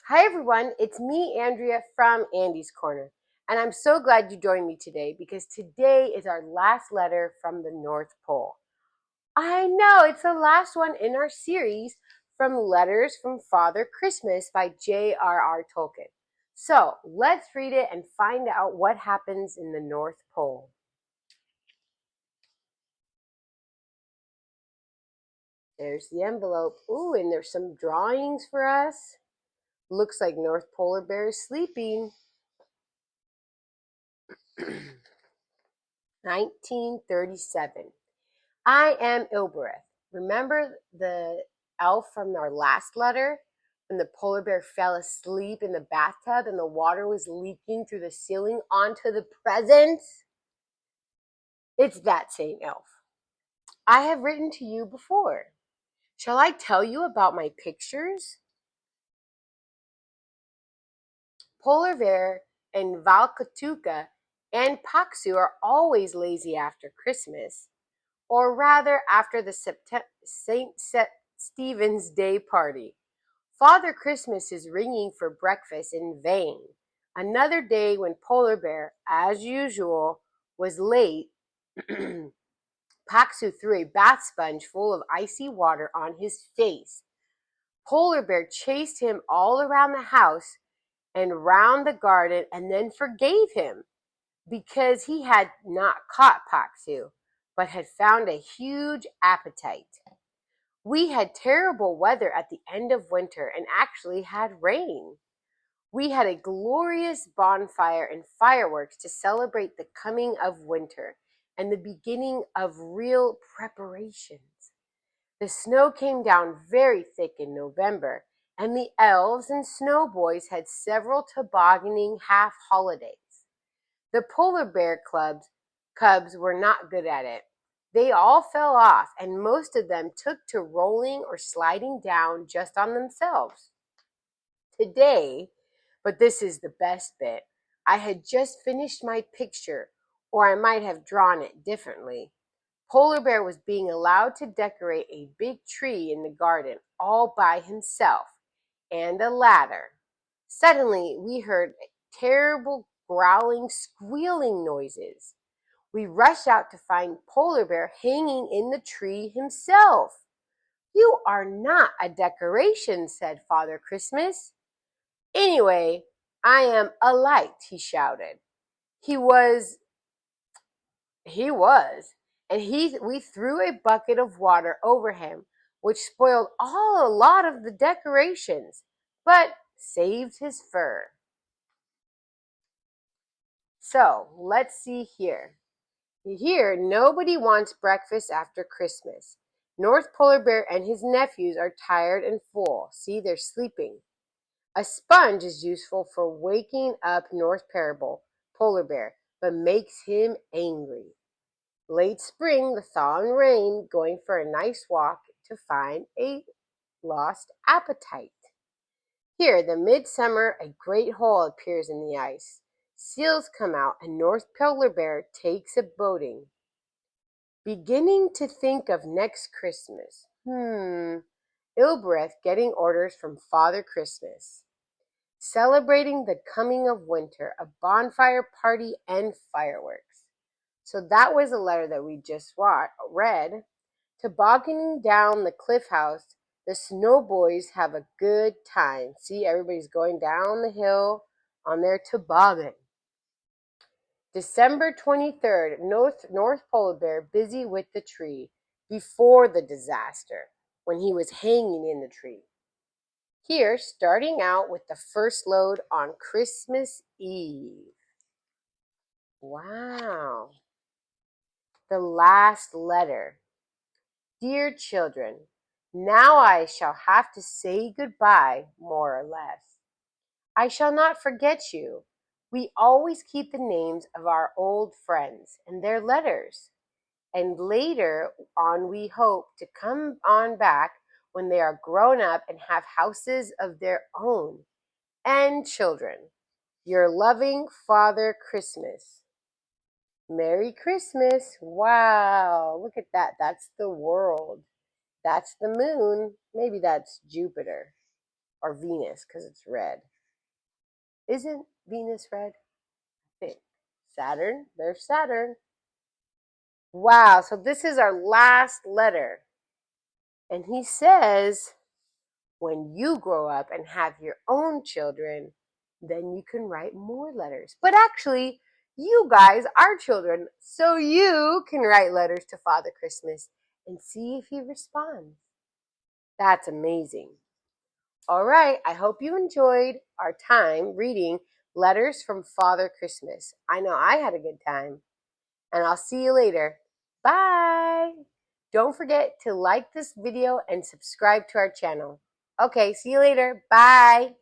Hi everyone, it's me, Andrea from Andy's Corner, and I'm so glad you joined me today because today is our last letter from the North Pole. I know, it's the last one in our series from Letters from Father Christmas by JRR Tolkien. So let's read it and find out what happens in the North Pole. There's the envelope. Ooh, and there's some drawings for us. Looks like North Polar Bear is sleeping. 1937. I am Ilbereth. Remember the elf from our last letter? When the polar bear fell asleep in the bathtub and the water was leaking through the ceiling onto the presents? It's that same elf. I have written to you before. Shall I tell you about my pictures? Polar bear and Valkatuka and Paksu are always lazy after Christmas, or rather after the St. Stephen's Day party. Father Christmas is ringing for breakfast in vain. Another day when Polar Bear, as usual, was late, Paksu threw a bath sponge full of icy water on his face. Polar Bear chased him all around the house and round the garden and then forgave him because he had not caught Paksu, but had found a huge appetite. We had terrible weather at the end of winter and actually had rain. We had a glorious bonfire and fireworks to celebrate the coming of winter and the beginning of real preparations. The snow came down very thick in November, and the elves and snow boys had several tobogganing half holidays. The polar bear cubs were not good at it. They all fell off, and most of them took to rolling or sliding down just on themselves. Today, but this is the best bit, I had just finished my picture, or I might have drawn it differently. Polar Bear was being allowed to decorate a big tree in the garden all by himself, and a ladder. Suddenly, we heard terrible growling, squealing noises. We rushed out to find Polar Bear hanging in the tree himself. "You are not a decoration," said Father Christmas. "Anyway, I am a light," he shouted. He was, and we threw a bucket of water over him, which spoiled a lot of the decorations, but saved his fur. So, let's see here. Here, nobody wants breakfast after Christmas. North Polar Bear and his nephews are tired and full. See, they're sleeping. A sponge is useful for waking up North Polar Bear, but makes him angry. Late spring, the thaw and rain, going for a nice walk to find a lost appetite. Here, the midsummer, a great hole appears in the ice. Seals come out, and North Polar Bear takes a boating. Beginning to think of next Christmas. Ilbereth getting orders from Father Christmas. Celebrating the coming of winter, a bonfire party and fireworks. So that was a letter that we just read. Tobogganing down the cliff house, the snow boys have a good time. See, everybody's going down the hill on their toboggan. December 23rd, North Polar Bear busy with the tree before the disaster when he was hanging in the tree. Here, starting out with the first load on Christmas Eve. Wow. The last letter. Dear children, now I shall have to say goodbye, more or less. I shall not forget you. We always keep the names of our old friends and their letters. And later on we hope to come on back when they are grown up and have houses of their own and children. Your loving Father Christmas. Merry Christmas. Wow, look at that. That's the world. That's the moon. Maybe that's Jupiter or Venus because it's red. Isn't Venus red? I think. Saturn, there's Saturn. Wow, so this is our last letter. And he says, when you grow up and have your own children, then you can write more letters. But actually, you guys are children, so you can write letters to Father Christmas and see if he responds. That's amazing. All right, I hope you enjoyed our time reading Letters from Father Christmas. I know I had a good time. And I'll see you later. Bye! Don't forget to like this video and subscribe to our channel. Okay, see you later. Bye!